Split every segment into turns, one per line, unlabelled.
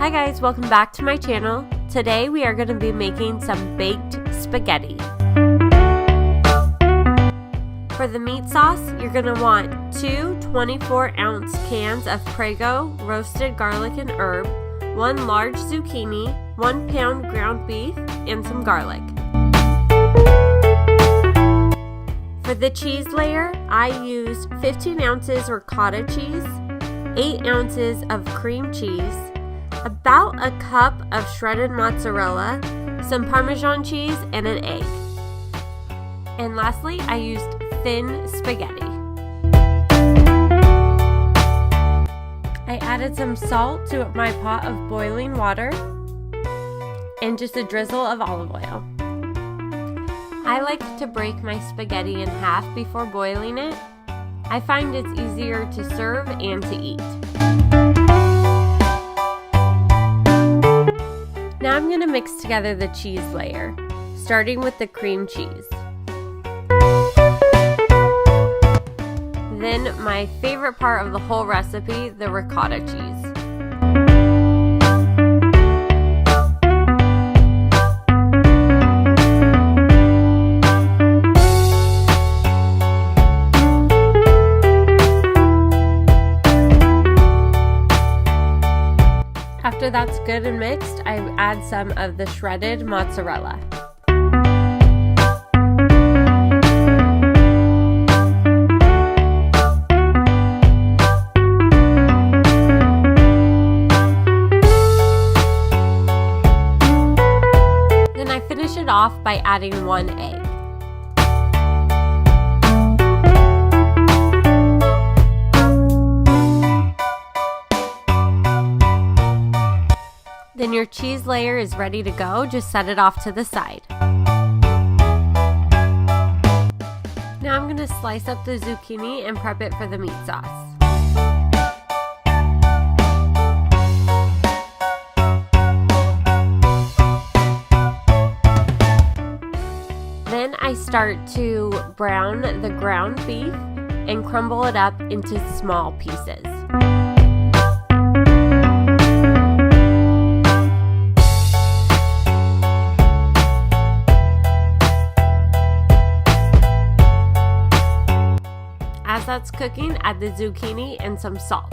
Hi guys, welcome back to my channel. Today we are going to be making some baked spaghetti. For the meat sauce, you're going to want two 24-ounce cans of Prego roasted garlic and herb, one large zucchini, 1 pound ground beef, and some garlic. For the cheese layer, I used 15 ounces ricotta cheese, 8 ounces of cream cheese, about a cup of shredded mozzarella, some Parmesan cheese, and an egg. And lastly, I used thin spaghetti. I added some salt to my pot of boiling water and just a drizzle of olive oil. I like to break my spaghetti in half before boiling it. I find it's easier to serve and to eat. Now I'm going to mix together the cheese layer, starting with the cream cheese. Then my favorite part of the whole recipe, the ricotta cheese. After that's good and mixed, I add some of the shredded mozzarella. Then I finish it off by adding 1 egg. Then your cheese layer is ready to go, just set it off to the side. Now I'm going to slice up the zucchini and prep it for the meat sauce. Then I start to brown the ground beef and crumble it up into small pieces. As that's cooking, add the zucchini and some salt.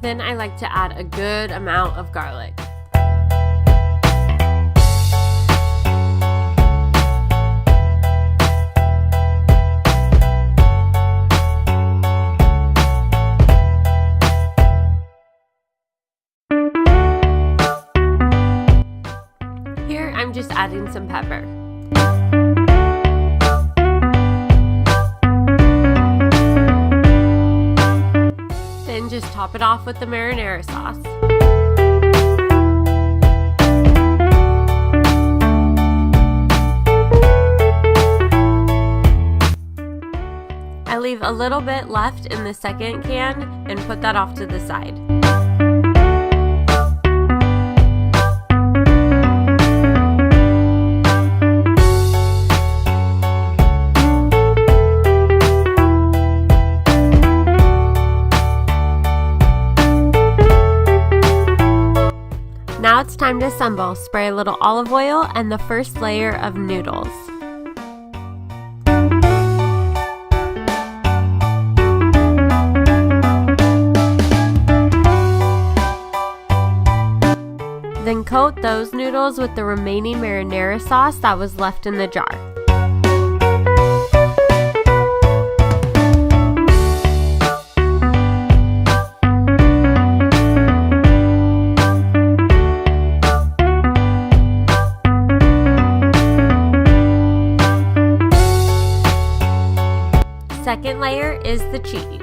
Then I like to add a good amount of garlic. I'm just adding some pepper. Then just top it off with the marinara sauce. I leave a little bit left in the second can and put that off to the side. Now it's time to assemble. Spray a little olive oil and the first layer of noodles. Then coat those noodles with the remaining marinara sauce that was left in the jar. Second layer is the cheese.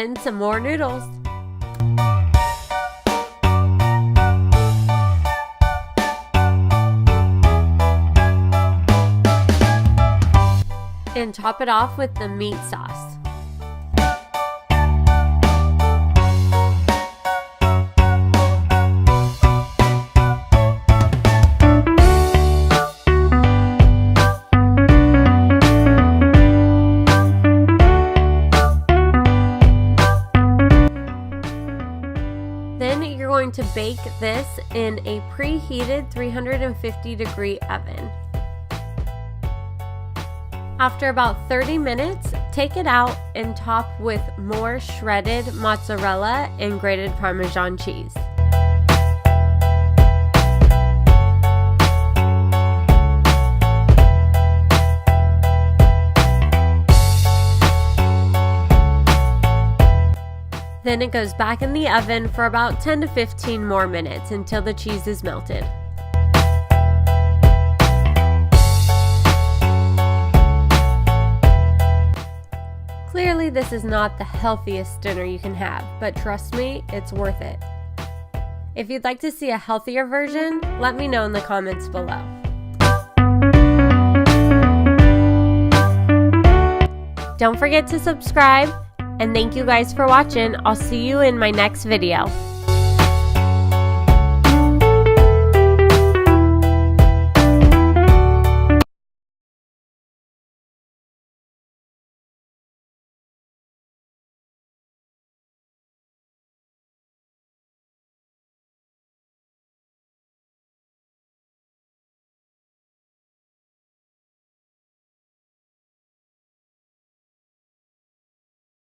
then some more noodles. And top it off with the meat sauce. Then you're going to bake this in a preheated 350-degree oven. After about 30 minutes, take it out and top with more shredded mozzarella and grated Parmesan cheese. Then it goes back in the oven for about 10 to 15 more minutes until the cheese is melted. Clearly, this is not the healthiest dinner you can have, but trust me, it's worth it. If you'd like to see a healthier version, let me know in the comments below. Don't forget to subscribe, and thank you guys for watching. I'll see you in my next video.